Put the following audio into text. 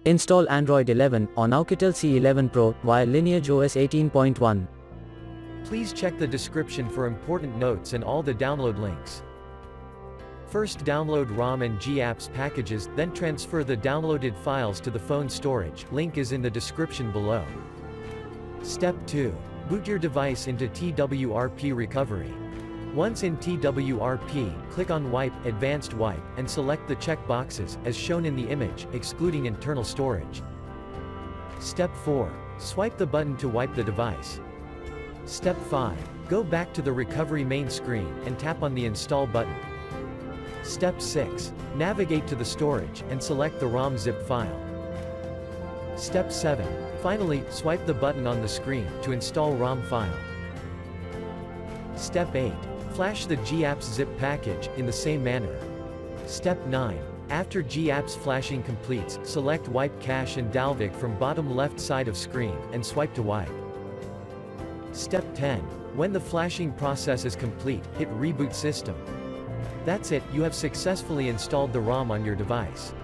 Install Android 11 on Oukitel C11 Pro via LineageOS 18.1. Please check the description for important notes and all the download links. First download ROM and GApps packages, then transfer the downloaded files to the phone storage, link is in the description below. Step 2. Boot your device into TWRP recovery. Once in TWRP, click on Wipe, Advanced Wipe, and select the check boxes, as shown in the image, excluding internal storage. Step 4. Swipe the button to wipe the device. Step 5. Go back to the recovery main screen, and tap on the Install button. Step 6. Navigate to the storage, and select the ROM zip file. Step 7. Finally, swipe the button on the screen, to install ROM file. Step 8. Flash the GApps zip package, in the same manner. Step 9. After GApps flashing completes, select Wipe Cache and Dalvik from bottom left side of screen, and swipe to wipe. Step 10. When the flashing process is complete, hit Reboot System. That's it, you have successfully installed the ROM on your device.